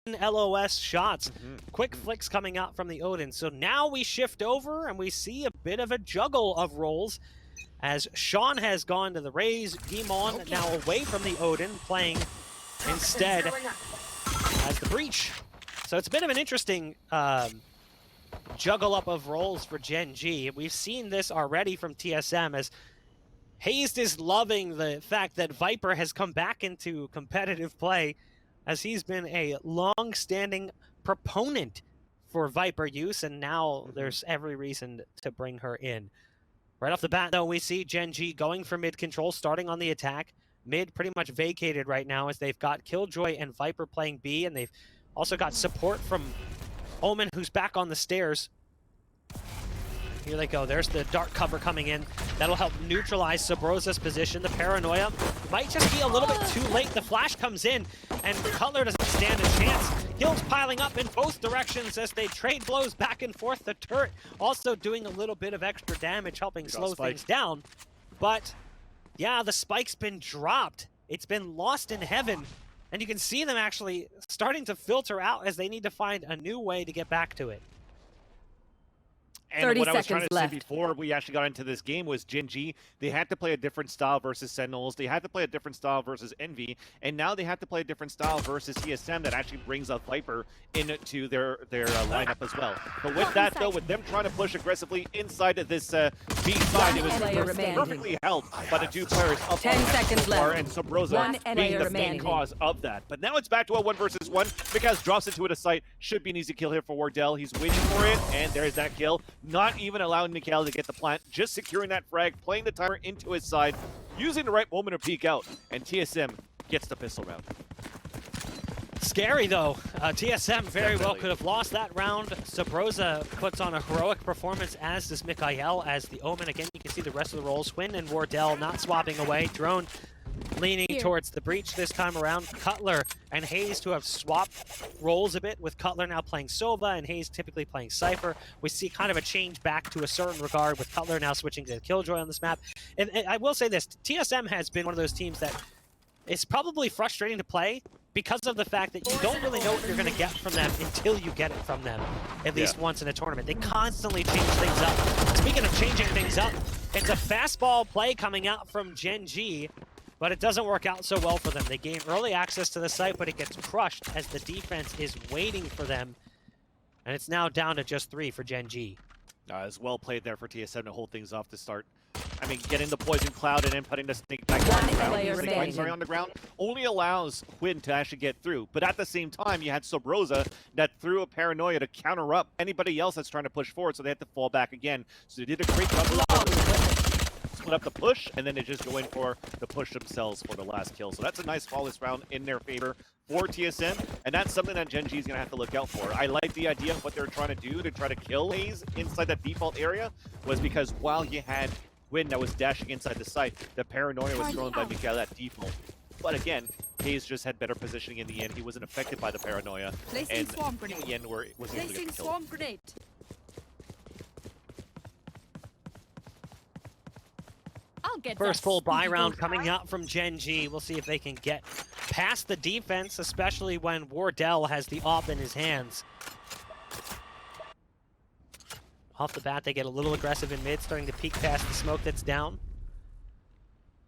LOS shots. Quick flicks coming out from the Odin. So now we shift over and we see a bit of a juggle of roles as Shawn has gone to the Raze, Demon now away from the Odin, playing instead as the Breach. So it's a bit of an interesting juggle up of roles for Gen.G. We've seen this already from TSM as hazed is loving the fact that Viper has come back into competitive play, as he's been a long-standing proponent for Viper use, and now there's every reason to bring her in. Right off the bat, though, we see Gen.G going for mid control, starting on the attack. Mid pretty much vacated right now as they've got Killjoy and Viper playing B, and they've also got support from Omen, who's back on the stairs. Here they go. There's the dark cover coming in. That'll help neutralize Subroza's position. The paranoia might just be a little bit too late. The flash comes in, and Cutler doesn't stand a chance. Kills piling up in both directions as they trade blows back and forth. The turret also doing a little bit of extra damage, helping slow things down. But yeah, the spike's been dropped. It's been lost in heaven. And you can see them actually starting to filter out as they need to find a new way to get back to it. And what I was trying to say before we actually got into this game was Gen.G, they had to play a different style versus Sentinels, they had to play a different style versus Envy, and now they have to play a different style versus TSM that actually brings a Viper into their lineup as well. But with that though, with them trying to push aggressively inside of this B side, it was perfectly held by the two players up 10 seconds left. and Subroza being the main cause of that. But now it's back to a 1 versus 1. MkaeL drops into it a site, should be an easy kill here for Wardell. He's waiting for it, and there's that kill. Not even allowing MkaeL to get the plant, just securing that frag, playing the timer into his side, using the right moment to peek out, and TSM gets the pistol round. Scary though. TSM very well could have lost that round. Subroza puts on a heroic performance, as does MkaeL, as the Omen. Again, you can see the rest of the roles. huynh and Wardell not swapping away. Drone leaning towards the Breach this time around. Cutler and hazed, who have swapped roles a bit, with Cutler now playing Sova and hazed typically playing Cypher. We see kind of a change back to a certain regard, with Cutler now switching to Killjoy on this map. And I will say this, TSM has been one of those teams that is probably frustrating to play because of the fact that you don't really know what you're going to get from them until you get it from them, at least once in a tournament. They constantly change things up. Speaking of changing things up, it's a fastball play coming out from Gen.G, but it doesn't work out so well for them. They gain early access to the site, but it gets crushed as the defense is waiting for them. And it's now down to just 3 for Gen.G. As well played there for TSM to hold things off to start. I mean, getting the poison cloud and then putting the snake back on the ground only allows huynh to actually get through. But at the same time, you had Subroza that threw a paranoia to counter up anybody else that's trying to push forward, so they had to fall back again. So they did a great job split up the push, and then they just go in for the push themselves for the last kill. So that's a nice flawless round in their favor for TSM, and that's something that Gen.G is going to have to look out for. I like the idea of what they're trying to do to try to kill Raze inside that default area, was because while you had huynh that was dashing inside the site, the paranoia was thrown by MkaeL at default. But again, Raze just had better positioning in the end. He wasn't affected by the paranoia, and in the end was able to get the kill. First full buy round coming out from Gen.G. We'll see if they can get past the defense, especially when Wardell has the op in his hands. Off the bat, they get a little aggressive in mid, starting to peek past the smoke that's down.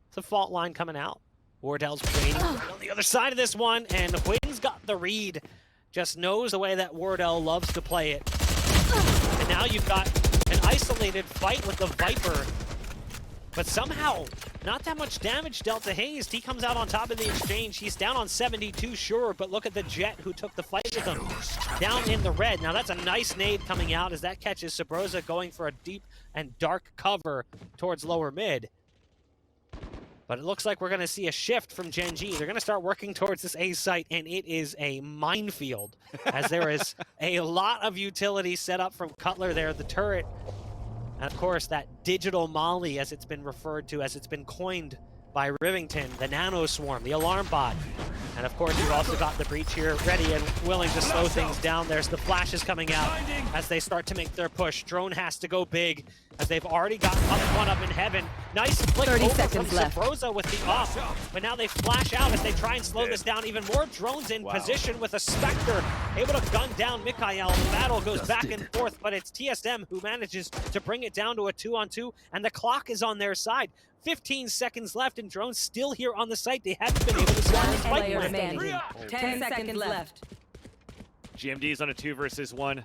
It's a fault line coming out. Wardell's waiting on the other side of this one, and huyhn's got the read. Just knows the way that Wardell loves to play it. And now you've got an isolated fight with the Viper, but somehow not that much damage dealt to hazed. He comes out on top of the exchange. He's down on 72, sure, but look at the Jett who took the fight with him. Down in the red. Now that's a nice nade coming out as that catches Subroza going for a deep and dark cover towards lower mid. But it looks like we're going to see a shift from Gen.G. They're going to start working towards this A site, and it is a minefield, as there is a lot of utility set up from Cutler there, the turret. And of course, that digital molly, as it's been referred to, as it's been coined by Rivington, the nano swarm, the alarm bot. And of course, you've also got the Breach here ready and willing to slow things down. There's the flashes coming out as they start to make their push. Drone has to go big. as they've already got one up in heaven. Nice flick 30 over seconds from left. Subroza with the off, but now they flash out as they try and slow this down even more. Drones in position with a Spectre, able to gun down MkaeL. The battle goes back and forth, but it's TSM who manages to bring it down to a 2-on-2, and the clock is on their side. 15 seconds left, and Drones still here on the site. They haven't been able to start a spike Player plant. standing. 10 seconds left. Gen.G's on a 2 versus 1.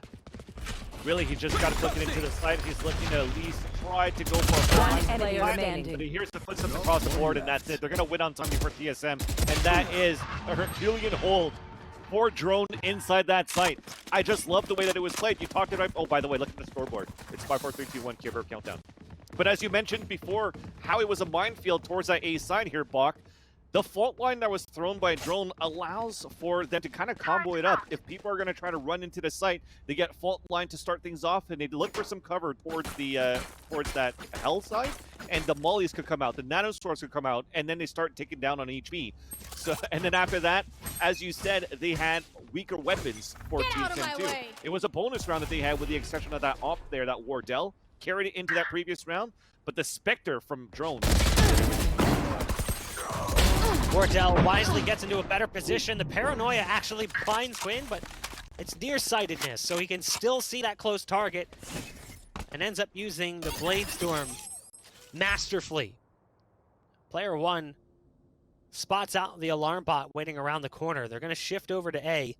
Really, he just got looking into the site. He's looking to at least try to go for a One player but standing. he hears the footsteps across the board, and that's it. They're going to win on something for TSM, and that is a Herculean hold for Drone inside that site. I just love the way that it was played. You talked about, oh, by the way, look at the scoreboard. It's 5, 4, 3, 2, 1, Killjoy countdown. But as you mentioned before, how it was a minefield towards that A side here, Bach. The fault line that was thrown by Drone allows for them to kind of combo it up. If people are going to try to run into the site, they get fault line to start things off, and they look for some cover towards the towards that hell side, and the mollies could come out, the nanostorms could come out, and then they start taking down on HP. So, and then after that, as you said, they had weaker weapons for TSM too. It was a bonus round that they had with the exception of that off there, that Wardell carried it into that previous round, but the Spectre from Drone. Wardell wisely gets into a better position. The paranoia actually finds huynh, but it's nearsightedness, so he can still see that close target and ends up using the Blade Storm masterfully. Player 1 spots out the alarm bot waiting around the corner. They're going to shift over to A,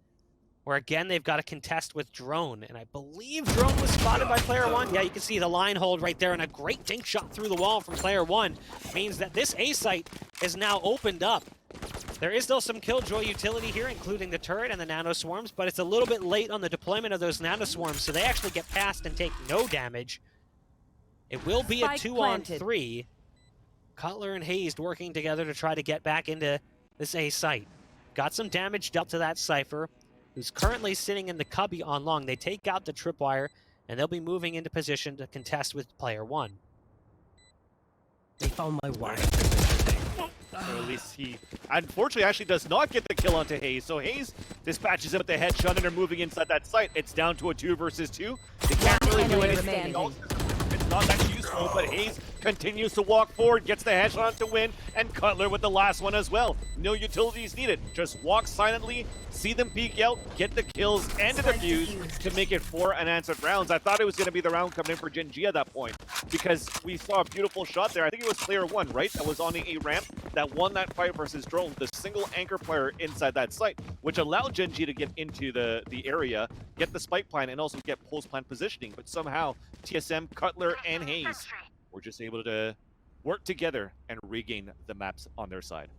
where again they've got to contest with Drone, and I believe Drone was spotted by Player 1. Yeah, you can see the line hold right there, and a great dink shot through the wall from Player 1 means that this A site is now opened up. There is still some Killjoy utility here, including the turret and the nanoswarms, but it's a little bit late on the deployment of those nanoswarms, so they actually get past and take no damage. It will be a 2-on-3. Cutler and hazed working together to try to get back into this A site. Got some damage dealt to that Cypher, who's currently sitting in the cubby on long. They take out the tripwire, and they'll be moving into position to contest with Player 1. They found my wire. Or at least he, unfortunately, actually does not get the kill onto hazed. So hazed dispatches him with the headshot, and they're moving inside that site. It's down to a 2 versus 2. They can't really do anything else. It's not that useful, but hazed continues to walk forward, gets the headshot to win, and Cutler with the last one as well. No utilities needed. Just walk silently, see them peek out, get the kills and the defuse to make it 4 unanswered rounds. I thought it was going to be the round coming in for Gen.G at that point, because we saw a beautiful shot there. I think it was player 1, right? That was on the A ramp that won that fight versus Drone, the single anchor player inside that site, which allowed Gen.G to get into the area, get the spike plan, and also get post plan positioning. But somehow TSM, Cutler, and hazed were just able to work together and regain the maps on their side.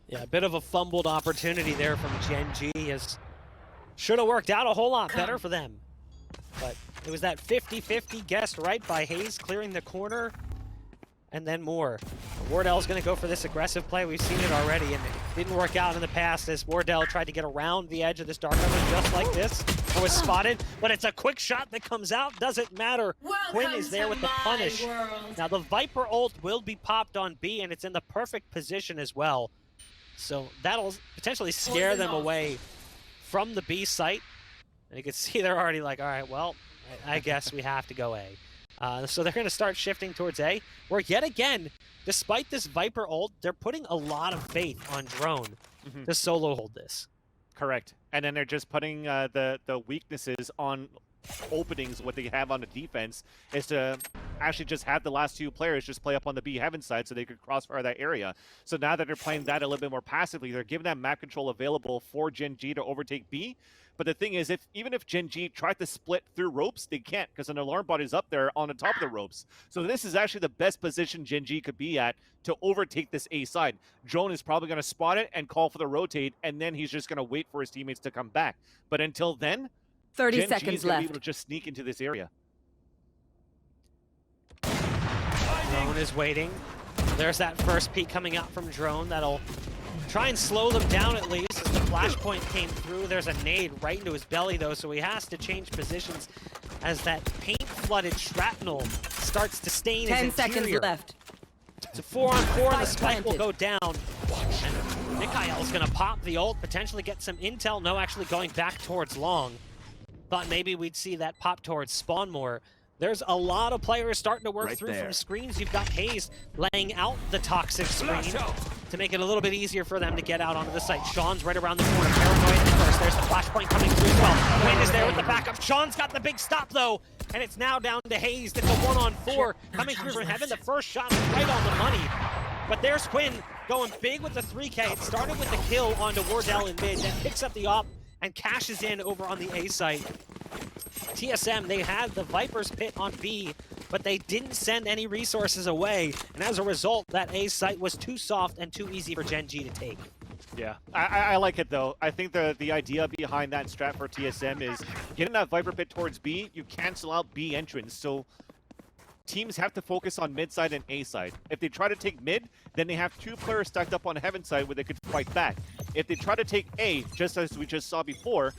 Yeah, a bit of a fumbled opportunity there from Gen.G, as should have worked out a whole lot better for them. But it was that 50-50 guessed right by hazed, clearing the corner, and then more. Wardell's going to go for this aggressive play. We've seen it already, and it didn't work out in the past as Wardell tried to get around the edge of this dark cover just like this. It was spotted, but it's a quick shot that comes out. Doesn't matter. huynh is there with the punish. Now the Viper ult will be popped on B, and it's in the perfect position as well. So that'll potentially scare them away from the B site. And you can see they're already like, all right, well, I guess we have to go A. So they're going to start shifting towards A, where yet again, despite this Viper ult, they're putting a lot of faith on Drone to solo hold this. Correct. And then they're just putting the weaknesses on openings. What they have on the defense is to actually just have the last 2 players just play up on the B heaven side so they could crossfire that area. So now that they're playing that a little bit more passively, they're giving that map control available for Gen.G to overtake B. But the thing is, even if Gen.G tried to split through ropes, they can't, because an alarm bot is up there on the top of the ropes. So this is actually the best position Gen.G could be at to overtake this A side. Drone is probably going to spot it and call for the rotate, and then he's just going to wait for his teammates to come back. But until then, 30 Gen.G seconds is going to left. be able to just sneak into this area. Drone is waiting. There's that first peek coming out from Drone that'll try and slow them down at least as the flashpoint came through. There's a nade right into his belly though, so he has to change positions as that paint-flooded shrapnel starts to stain his interior. 10 seconds left. It's a 4-on-4 and the spike will go down. And MkaeL's gonna pop the ult, potentially get some intel. No, actually going back towards long. Thought maybe we'd see that pop towards spawn more. There's a lot of players starting to work Right through there. from screens. You've got hazed laying out the toxic screen to make it a little bit easier for them to get out onto the site. Shawn's right around the corner, paranoid at first. There's the flashpoint coming through as well. huynh is there with the backup. Shawn's got the big stop though, and it's now down to hazed. It's a 1-on-4 coming through from heaven. The first shot is right on the money. But there's huynh going big with the 3K. It started with the kill onto Wardell in mid, then picks up the op and cashes in over on the A site. TSM, they had the Viper's pit on B, but they didn't send any resources away, and as a result, that A site was too soft and too easy for Gen.G to take. Yeah, I like it though. I think the idea behind that strat for TSM is getting that Viper pit towards B, you cancel out B entrance, so teams have to focus on mid side and A side. If they try to take mid, then they have two players stacked up on heaven side where they could fight back. If they try to take A, just as we just saw before,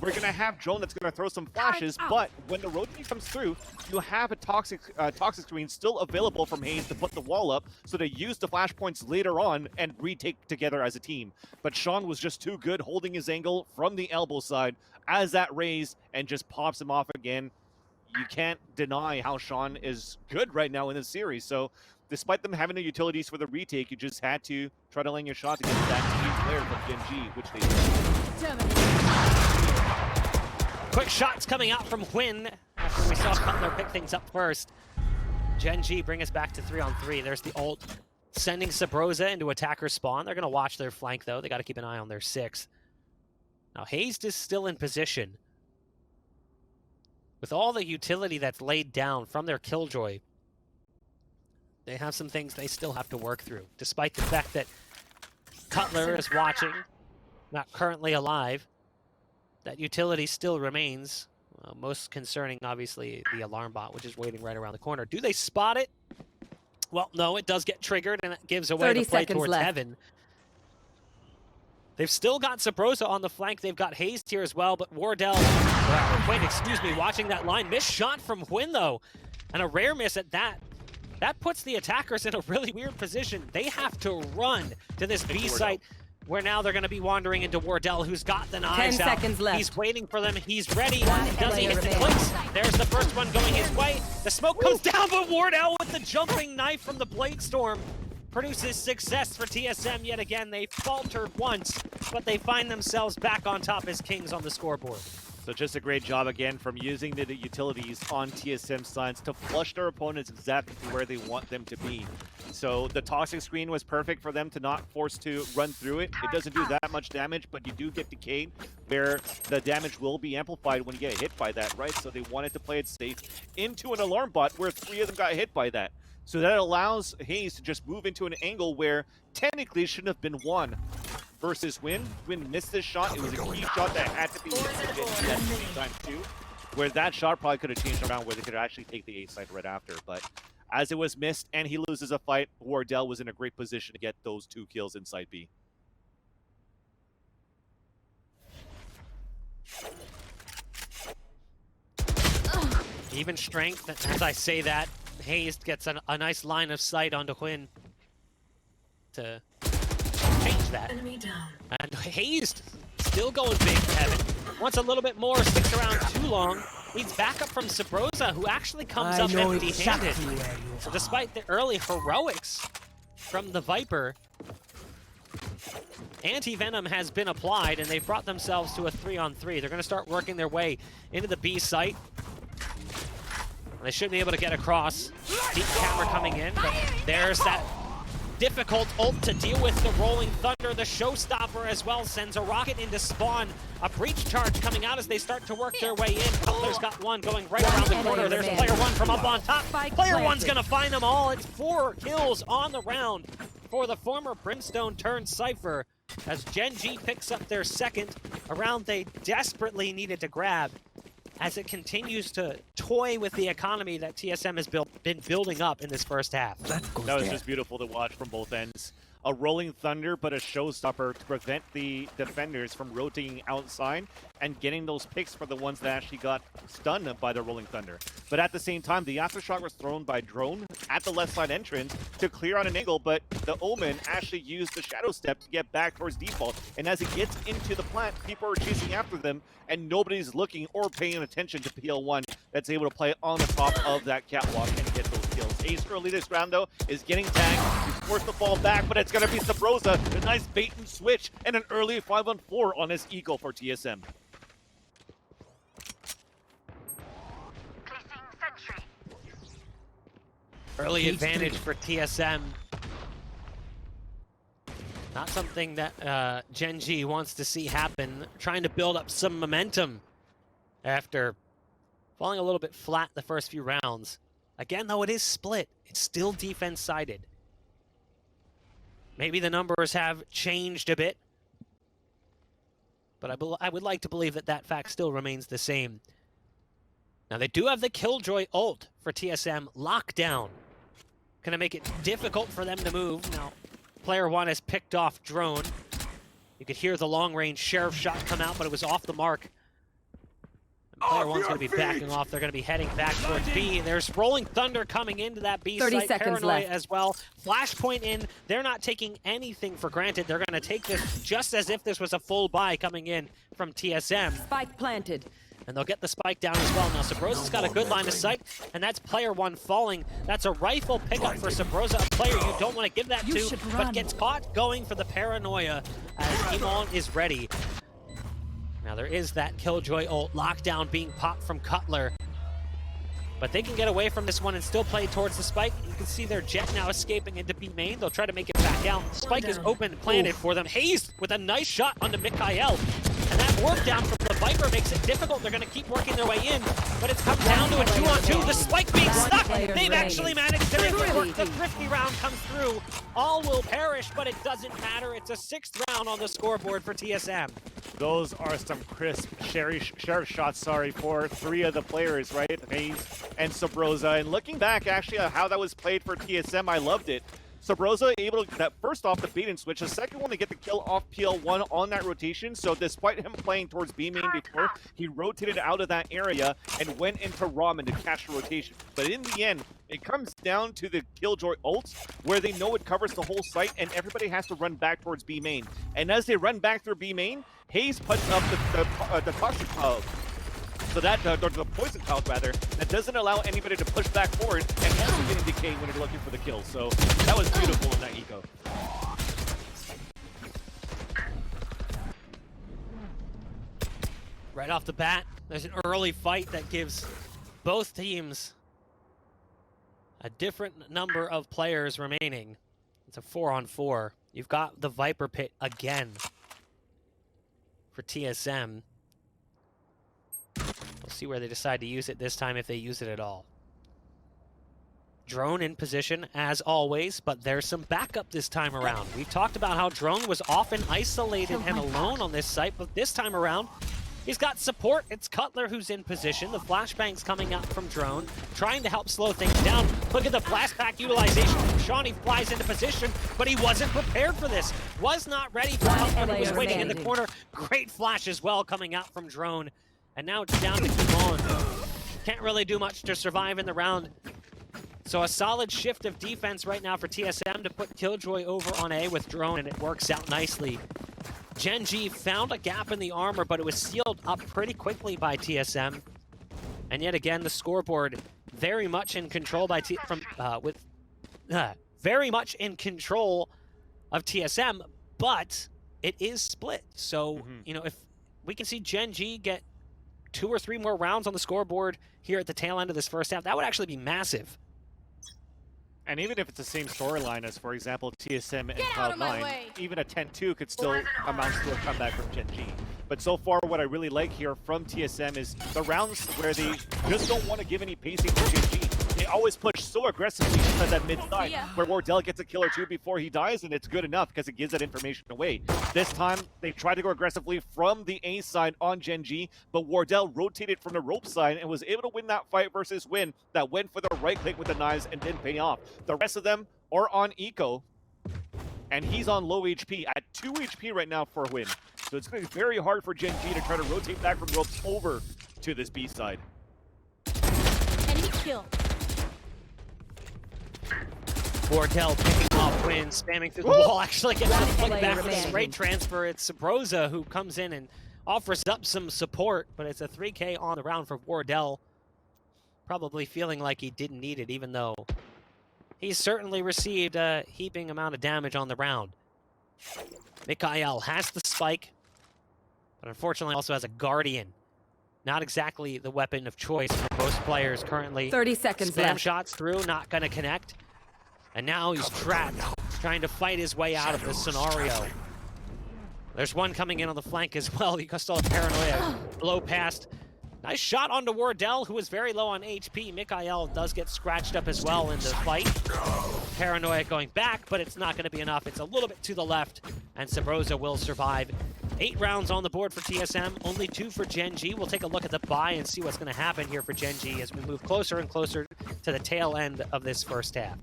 we're going to have Drone that's going to throw some flashes, but when the rotation comes through, you have a toxic screen still available from hazed to put the wall up, so they use the flashpoints later on and retake together as a team. But Shawn was just too good holding his angle from the elbow side as that Raze and just pops him off again. You can't deny how Shawn is good right now in this series. So despite them having the utilities for the retake, you just had to try to land your shot to get that team player from Gen.G, which they did. Quick shots coming out from huynh after we saw Cutler pick things up first. Gen.G bring us back to 3-on-3. There's the ult sending Subroza into attacker spawn. They're going to watch their flank though. They got to keep an eye on their 6. Now hazed is still in position. With all the utility that's laid down from their Killjoy, they have some things they still have to work through, despite the fact that Cutler is watching, not currently alive. That utility still remains. Most concerning, obviously, the alarm bot, which is waiting right around the corner. Do they spot it? Well, no, it does get triggered, and it gives away the play towards heaven. They've still got Subroza on the flank. They've got hazed here as well, but Wardell, watching that line. Missed shot from huynh, though, and a rare miss at that. That puts the attackers in a really weird position. They have to run to this B site, where now they're going to be wandering into Wardell, who's got the knives 10 out. seconds left. He's waiting for them. He's ready. Does he hit the clicks? There's the first one going his way. The smoke comes down, but Wardell with the jumping knife from the Blade Storm produces success for TSM yet again. They faltered once, but they find themselves back on top as kings on the scoreboard. So just a great job again from using the utilities on TSM sides to flush their opponents exactly where they want them to be. So the toxic screen was perfect for them to not force to run through it. It doesn't do that much damage, but you do get decayed, where the damage will be amplified when you get hit by that, right? So they wanted to play it safe into an alarm bot where 3 of them got hit by that. So that allows hazed to just move into an angle where technically it shouldn't have been won. Versus huynh. huynh missed this shot. It was a key shot that had to be hit at the same time too. Where that shot probably could have changed around where they could actually take the A side right after. But as it was missed and he loses a fight, Wardell was in a great position to get those 2 kills inside B. Even strength, as I say that, hazed gets a nice line of sight onto huynh to change that. And hazed still going big for heaven. Wants a little bit more, sticks around too long. Needs backup from Subroza, who actually comes up empty-handed. So despite the early heroics from the Viper, Anti-Venom has been applied, and they've brought themselves to a 3-on-3. They're going to start working their way into the B site. They should be able to get across. Deep camera coming in, but there's that difficult ult to deal with. The Rolling Thunder, the showstopper as well, sends a rocket into spawn. A breach charge coming out as they start to work their way in. Cutler's got one going right around the corner. There's player 1 from up on top. Player 1's gonna find them all. It's 4 kills on the round for the former Brimstone turned Cypher, as Gen.G picks up their 2nd, a round they desperately needed to grab, as it continues to toy with the economy that TSM has been building up in this first half. That was just beautiful to watch from both ends. A Rolling Thunder, but a showstopper to prevent the defenders from rotating outside and getting those picks for the ones that actually got stunned by the Rolling Thunder. But at the same time, the aftershock was thrown by Drone at the left side entrance to clear on an angle, but the Omen actually used the Shadow Step to get back towards default. And as it gets into the plant, people are chasing after them, and nobody's looking or paying attention to PL1 that's able to play on the top of that catwalk and get those kills. Ace early this round, though, is getting tagged. He's forced to fall back, but it's going to be Subroza. A nice bait and switch and an early 5-on-4 on his Eagle for TSM. Early advantage for TSM. Not something that Gen.G wants to see happen. Trying to build up some momentum after falling a little bit flat the first few rounds. Again, though, it is split. It's still defense-sided. Maybe the numbers have changed a bit, but I would like to believe that that fact still remains the same. Now, they do have the Killjoy ult for TSM lockdown. Gonna make it difficult for them to move. Now, player one has picked off drone. You could hear the long-range sheriff shot come out, but it was off the mark. And player one's gonna be backing off. They're gonna be heading back towards B. There's rolling thunder coming into that B 30 site. seconds Paranoia left. as well. Flashpoint in. They're not taking anything for granted. They're gonna take this just as if this was a full buy coming in from TSM. Spike planted. And they'll get the spike down as well. Now, Subroza's got a good line of sight, and that's player one falling. That's a rifle pickup for Subroza, a player you don't want to give that to, but gets caught going for the paranoia as Omen is ready. Now, there is that Killjoy ult lockdown being popped from Cutler. But they can get away from this one and still play towards the spike. You can see their Jett now escaping into B main. They'll try to make it back out. Spike is open and planted for them. Hazed with a nice shot onto MkaeL. And that work down from the Viper makes it difficult. They're going to keep working their way in, but it's come down to a 2-on-2. The spike being stuck. They've actually managed to make it work. The thrifty round comes through. All will perish, but it doesn't matter. It's a 6th round on the scoreboard for TSM. Those are some crisp sheriff shots, for 3 of the players, right? Hayes and Subroza. And looking back, actually, at how that was played for TSM, I loved it. Subroza able to get that first off the bait and switch, the second one to get the kill off PL1 on that rotation. So despite him playing towards B main before, he rotated out of that area and went into Ramen to catch the rotation. But in the end, it comes down to the Killjoy ult, where they know it covers the whole site and everybody has to run back towards B main. And as they run back through B main, Hayes puts up the toxic cloud. So that, or the poison cloud rather, that doesn't allow anybody to push back forward and also getting decayed when you're looking for the kill. So that was beautiful in that eco. Right off the bat, there's an early fight that gives both teams a different number of players remaining. It's a 4-on-4. You've got the Viper Pit again for TSM. We'll see where they decide to use it this time, if they use it at all. Drone in position, as always, but there's some backup this time around. We've talked about how Drone was often isolated and alone on this site, but this time around, he's got support. It's Cutler who's in position. The flashbang's coming out from Drone, trying to help slow things down. Look at the flashback utilization from Shawn. He flies into position, but he wasn't prepared for this. Was not ready for help when he was waiting in the corner. Great flash as well coming out from Drone. And now it's down to Omen. Can't really do much to survive in the round. So a solid shift of defense right now for TSM to put Killjoy over on A with Drone, and it works out nicely. Gen.G found a gap in the armor, but it was sealed up pretty quickly by TSM. And yet again, the scoreboard very much in control by very much in control of TSM, but it is split. So, you know, if we can see Gen.G get 2 or 3 more rounds on the scoreboard here at the tail end of this first half, that would actually be massive. And even if it's the same storyline as, for example, TSM and Cloud9, even a 10-2 could still amount to a comeback from Gen.G. But so far, what I really like here from TSM is the rounds where they just don't want to give any pacing to Gen.G. They always push so aggressively at that mid side, where Wardell gets a kill or 2 before he dies, and it's good enough because it gives that information away. This time, they tried to go aggressively from the A side on Gen.G, but Wardell rotated from the rope side and was able to win that fight versus Win that went for the right click with the knives and didn't pay off. The rest of them are on eco, and he's on low HP, at 2 HP right now for Win. So it's going to be very hard for Gen.G to try to rotate back from ropes over to this B side. Enemy kill. Wardell picking off Win, spamming through the wall, actually gets the flick back with a straight transfer. It's Subroza who comes in and offers up some support, but it's a 3K on the round for Wardell. probably feeling like he didn't need it, even though he's certainly received a heaping amount of damage on the round. MkaeL has the spike, but unfortunately also has a Guardian. Not exactly the weapon of choice for most players currently. 30 seconds Spam left. shots through, not gonna connect. And now he's trapped, trying to fight his way out of this scenario. There's one coming in on the flank as well. You still have Paranoia blow past. Nice shot onto Wardell, who is very low on HP. MkaeL does get scratched up as well in the fight. Paranoia going back, but it's not going to be enough. It's a little bit to the left, and Subroza will survive. 8 rounds on the board for TSM, only 2 for Gen.G. We'll take a look at the buy and see what's going to happen here for Gen.G as we move closer and closer to the tail end of this first half.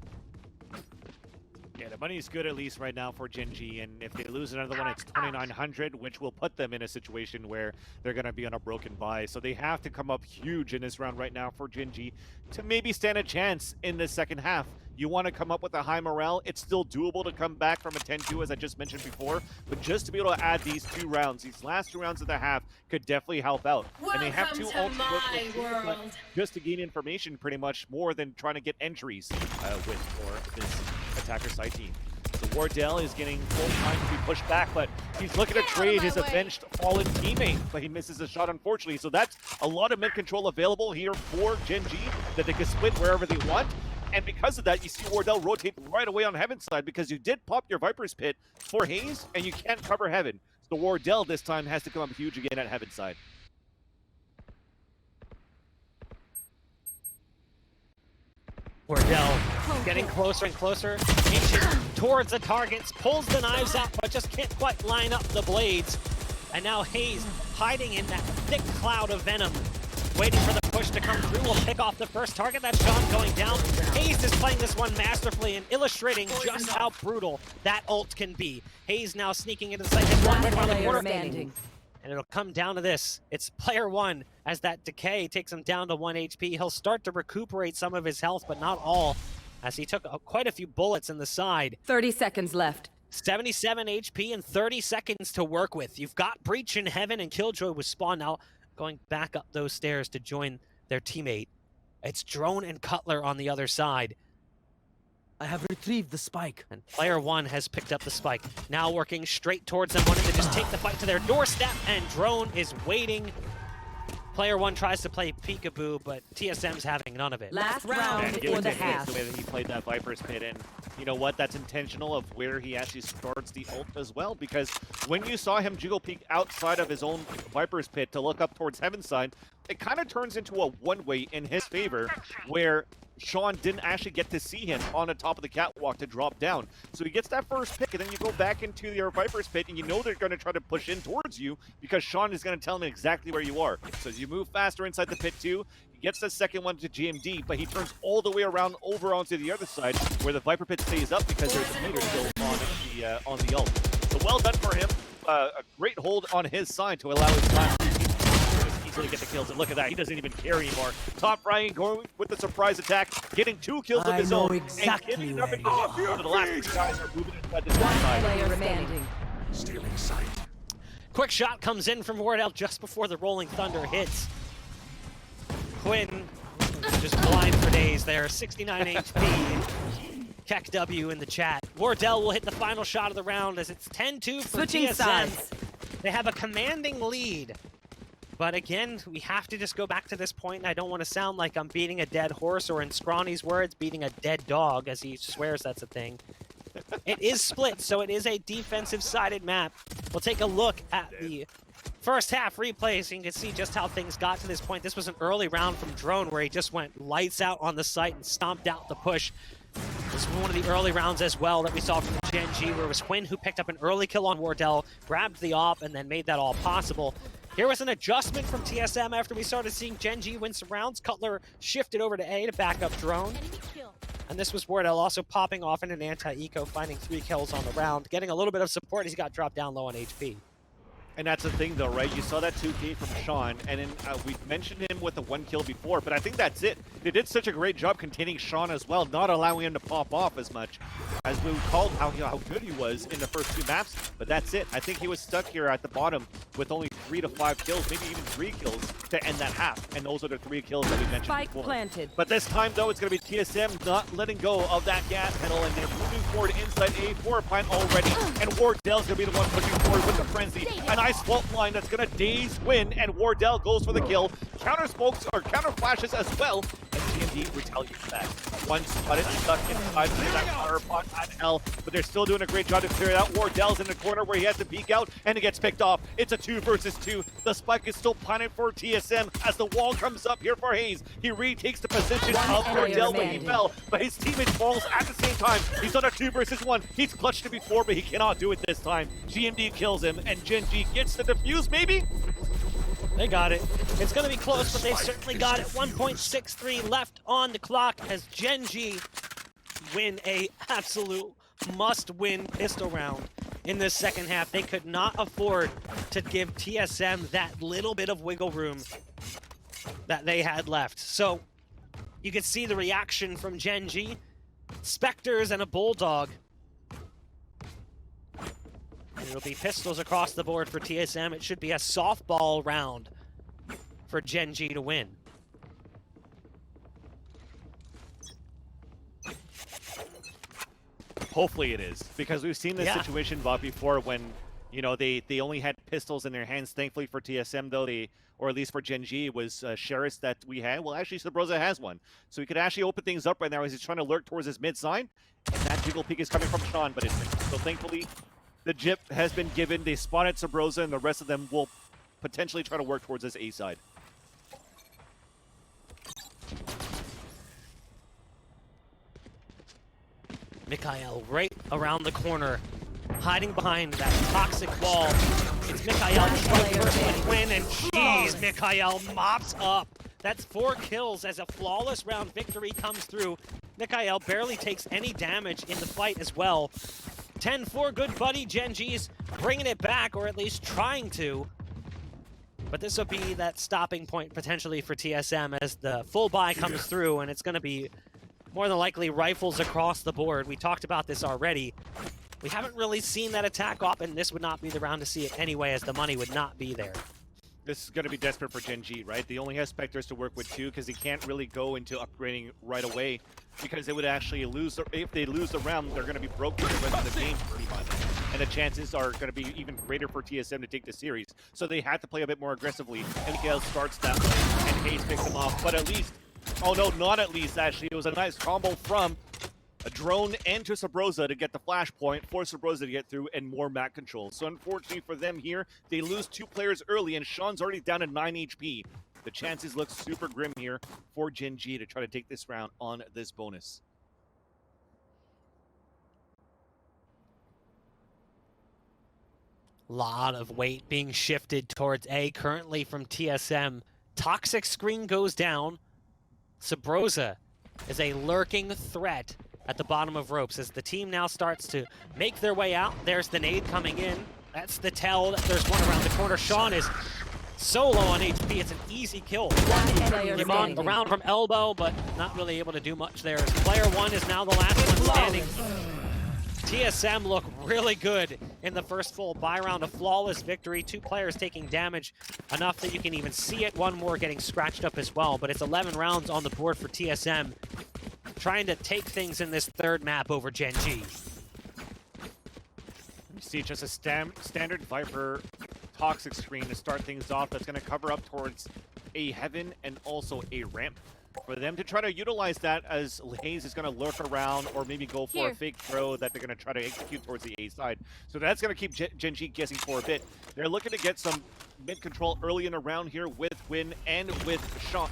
Yeah, the money is good at least right now for Gen.G, and if they lose another one, it's 2,900, which will put them in a situation where they're going to be on a broken buy. So they have to come up huge in this round right now for Gen.G to maybe stand a chance in the second half. You want to come up with a high morale. It's still doable to come back from a 10-2, as I just mentioned before, but just to be able to add these 2 rounds, these last 2 rounds of the half, could definitely help out. And they have 2 ultra just to gain information pretty much more than trying to get entries with for this attacker side team. So Wardell is getting full time to be pushed back, but he's looking to trade his avenged fallen teammate, but he misses a shot, unfortunately. So that's a lot of mid control available here for Gen.G that they can split wherever they want. And because of that, you see Wardell rotate right away on Heaven's side because you did pop your Viper's Pit for hazed, and you can't cover Heaven. So Wardell this time has to come up huge again at Heaven's side. Wardell getting closer and closer, inches towards the targets, pulls the knives out, but just can't quite line up the blades. And now hazed hiding in that thick cloud of venom, waiting for the push to come through. Will pick off the first target. That's Shawn going down. hazed is playing this one masterfully and illustrating just how brutal that ult can be. hazed now sneaking into the site. Right around the corner. And it'll come down to this. It's player 1 as that decay takes him down to 1 HP. He'll start to recuperate some of his health, but not all, as he took quite a few bullets in the side. 30 seconds left. 77 HP and 30 seconds to work with. You've got Breach in Heaven, and Killjoy was spawned now, going back up those stairs to join their teammate. It's Drone and Cutler on the other side. I have retrieved the spike. And player 1 has picked up the spike. Now working straight towards them, wanting to just take the fight to their doorstep, and Drone is waiting. Player 1 tries to play peekaboo, but TSM's having none of it. Last round before the half. The way that he played that Viper's Pit, and you know what? That's intentional of where he actually starts the ult as well, because when you saw him jiggle peek outside of his own Viper's Pit to look up towards Heaven's side, it kind of turns into a one-way in his favor, where Shawn didn't actually get to see him on the top of the catwalk to drop down. So he gets that first pick, and then you go back into your Viper's Pit, and you know they're going to try to push in towards you because Shawn is going to tell him exactly where you are. So you move faster inside the pit too. He gets the second one to GMD, but he turns all the way around over onto the other side where the Viper Pit stays up because there's a meter still on the ult. So well done for him. A great hold on his side to allow his last easily get the kills, and look at that, he doesn't even care anymore. Top Ryan going with the surprise attack, getting 2 kills of his own, exactly and getting up into the field. The last 2 guys are moving inside the side. Player remaining. Stealing sight. Quick shot comes in from Wardell just before the Rolling Thunder hits. Quinn just blind for days there, 69 HP. KekW in the chat. Wardell will hit the final shot of the round as it's 10-2 for Switching TSM. sides. They have a commanding lead. But again, we have to just go back to this point, and I don't want to sound like I'm beating a dead horse, or in Scrawny's words, beating a dead dog, as he swears that's a thing. It is split, so it is a defensive-sided map. We'll take a look at the first half replay so you can see just how things got to this point. This was an early round from Drone where he just went lights out on the site and stomped out the push. This was one of the early rounds as well that we saw from Gen.G, where it was huynh who picked up an early kill on Wardell, grabbed the op, and then made that all possible. Here was an adjustment from TSM after we started seeing Gen.G win some rounds. Cutler shifted over to A to back up Drone. And this was Wardell also popping off in an anti-eco, finding 3 kills on the round, getting a little bit of support as he got dropped down low on HP. And that's the thing, though, right? You saw that 2K from Shawn, and then we mentioned him with the 1 kill before, but I think that's it. They did such a great job containing Shawn as well, not allowing him to pop off as much as we called how good he was in the first 2 maps, but that's it. I think he was stuck here at the bottom with only 3 to 5 kills, maybe even 3 kills to end that half, and those are the 3 kills that we mentioned Spike before. planted. But this time, though, it's going to be TSM not letting go of that gas pedal, and they're moving forward inside A4 plant already, and Wardell's going to be the one pushing forward with the frenzy. A nice fault line that's going to daze huynh, and Wardell goes for the kill. Counter smokes or counter flashes as well, and Gen.G retaliates back. One spotted stuck inside that counter pot at L, but they're still doing a great job to clear it out. Wardell's in the corner where he has to peek out, and it gets picked off. It's a 2 versus 2. The spike is still planted for TSM as the wall comes up here for hazed. He retakes the position of Wardell when he fell, but his teammate falls at the same time. He's on a 2 versus 1. He's clutched it before, but he cannot do it this time. Gen.G kills him, and Gen.G gets the defuse, maybe? They got it. It's going to be close, but they've certainly got it. 1.63 left on the clock as Gen.G win a absolute must-win pistol round in this second half. They could not afford to give TSM that little bit of wiggle room that they had left. So you can see the reaction from Gen.G. Spectres and a Bulldog. And it'll be pistols across the board for TSM. It should be a softball round for Gen.G to win. Hopefully it is, because we've seen this situation, Bob, before when, you know, they only had pistols in their hands. Thankfully for TSM, though, or at least for Gen.G, it was Sheriffs that we had. Well, actually, Subroza has one. So he could actually open things up right now as he's trying to lurk towards his mid side. And that jiggle peek is coming from Shawn, but it's so thankfully the jip has been given. They spotted Subroza, and the rest of them will potentially try to work towards this A side. MkaeL right around the corner, hiding behind that toxic wall. It's MkaeL trying first with huynh, and jeez, MkaeL mops up. That's 4 kills as a flawless round victory comes through. MkaeL barely takes any damage in the fight as well. 10-4, good buddy. Gen.G's bringing it back, or at least trying to. But this will be that stopping point potentially for TSM as the full buy comes through, and it's going to be more than likely rifles across the board. We talked about this already. We haven't really seen that attack op, and this would not be the round to see it anyway, as the money would not be there. This is going to be desperate for Gen.G, right? They only have Spectres to work with too, because he can't really go into upgrading right away, because they would actually lose. If they lose the round, they're going to be broken the rest of the game pretty much. And the chances are going to be even greater for TSM to take the series. So they have to play a bit more aggressively. And MkaeL starts that way, and hazed picks him off. But at least, oh no, not at least actually. It was a nice combo from a drone and to Subroza to get the flashpoint, for Subroza to get through, and more map control. So unfortunately for them here, they lose 2 players early, and Shawn's already down to 9 HP. The chances look super grim here for Gen.G to try to take this round on this bonus. Lot of weight being shifted towards A currently from TSM. Toxic screen goes down. Subroza is a lurking threat at the bottom of ropes as the team now starts to make their way out. There's the nade coming in. That's the tell that there's one around the corner. Shawn is so low on HP, it's an easy kill. Came on around from elbow, but not really able to do much there. Player 1 is now the last one standing. TSM look really good in the first full buy round. A flawless victory. 2 players taking damage enough that you can even see it. 1 more getting scratched up as well, but it's 11 rounds on the board for TSM, trying to take things in this 3rd map over Gen.G. You see just a standard Viper toxic screen to start things off that's going to cover up towards a heaven and also a ramp. For them to try to utilize that, as hazed is going to lurk around or maybe go for a fake throw that they're going to try to execute towards the A side. So that's going to keep Gen.G guessing for a bit. They're looking to get some mid control early in the round here with huynh and with Shawn,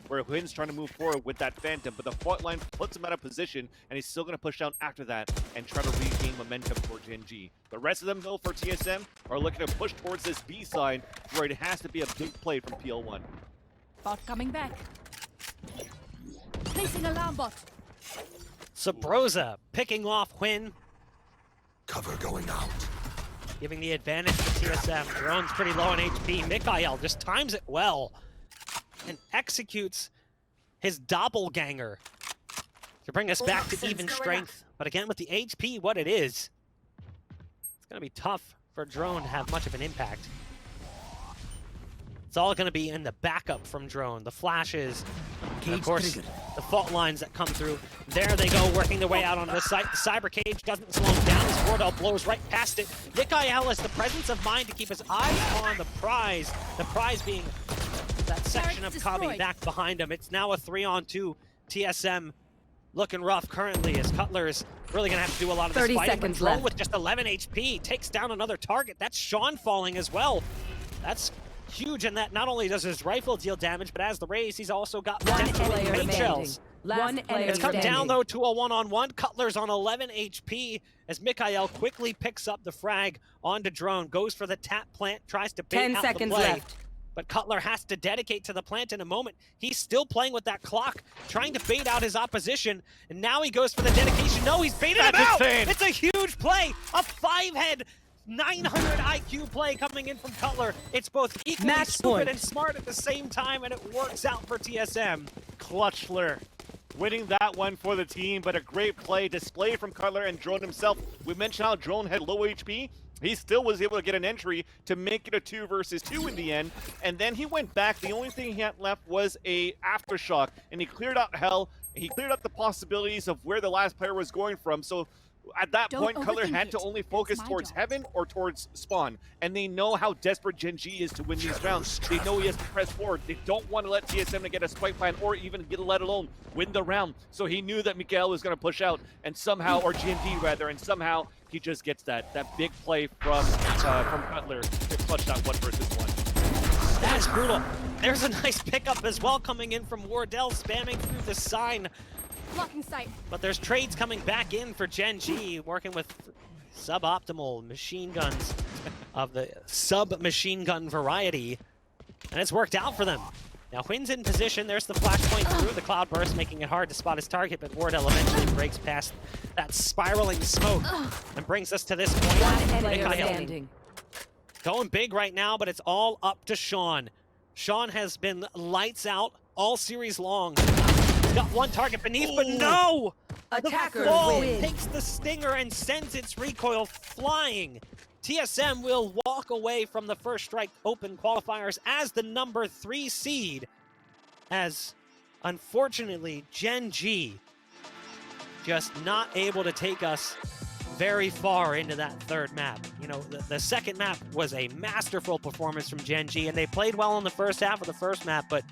where huyhn's trying to move forward with that Phantom, but the fault line puts him out of position, and he's still going to push down after that and try to regain momentum for Gen.G. The rest of them, though, for TSM, are looking to push towards this B side, where it has to be a big play from PL1. Bot coming back. Placing alarm bot. Subroza picking off huynh. Cover going out. giving the advantage to TSM. Drone's pretty low on HP. MkaeL just times it well and executes his doppelganger to bring us back to even strength. But again, with the HP, what it is, it's going to be tough for Drone to have much of an impact. It's all going to be in the backup from Drone, the flashes, and of course, the fault lines that come through. There they go, working their way out onto the site. The cyber cage doesn't slow him down as Wardell blows right past it. MkaeL has the presence of mind to keep his eyes on the prize being that section of Kabi back behind him. It's now a 3-on-2. TSM looking rough currently as Cutler is really going to have to do a lot of this 30 fighting. seconds Drone left. with just 11 HP takes down another target. That's Shawn falling as well. That's huge, and that not only does his rifle deal damage, but as the Raze, he's also got One potentially player paint remaining. shells. One player It's come down standing. though to a 1-on-1. Cutler's on 11 HP as MkaeL quickly picks up the frag onto Drone, goes for the tap plant, tries to bait 10 out seconds the play. left. But Cutler has to dedicate to the plant in a moment. He's still playing with that clock, trying to bait out his opposition, and now he goes for the dedication. No, he's baited him out! insane. It's a huge play! A 5-head 900 IQ play coming in from Cutler. It's both equally Match stupid point. and smart at the same time, and it works out for TSM. Clutchler winning that one for the team, but a great play displayed from Cutler and Drone himself. We mentioned how Drone had low HP. He still was able to get an entry to make it a 2 versus 2 in the end, and then he went back. The only thing he had left was a aftershock, and he cleared out hell. He cleared out the possibilities of where the last player was going from. So at that Don't point, Cutler overthink had to it. only That's focus my towards job. heaven or towards spawn, and they know how desperate Gen.G is to win these rounds. They know he has to press forward. They don't want to let TSM to get a spike plan or even let alone win the round. So he knew that MkaeL was going to push out, and somehow, or Gen.G rather, and somehow he just gets that big play from Cutler to clutch that 1 versus 1. That is brutal. There's a nice pickup as well coming in from Wardell, spamming through the sign. Blocking sight. But there's trades coming back in for Gen.G, working with suboptimal machine guns of the sub-machine gun variety, and it's worked out for them. Now Huynh's in position, there's the flashpoint through the cloud burst, making it hard to spot his target, but Wardell eventually breaks past that spiraling smoke and brings us to this point. One player MkaeL standing. going big right now, but it's all up to Shawn. Shawn has been lights out all series long. He's got one target beneath, but no! Attackers The fall win. takes the stinger and sends its recoil flying. TSM will walk away from the first strike open qualifiers as the number 3 seed, as unfortunately Gen.G just not able to take us very far into that third map. You know, the second map was a masterful performance from Gen.G, and they played well in the first half of the first map, but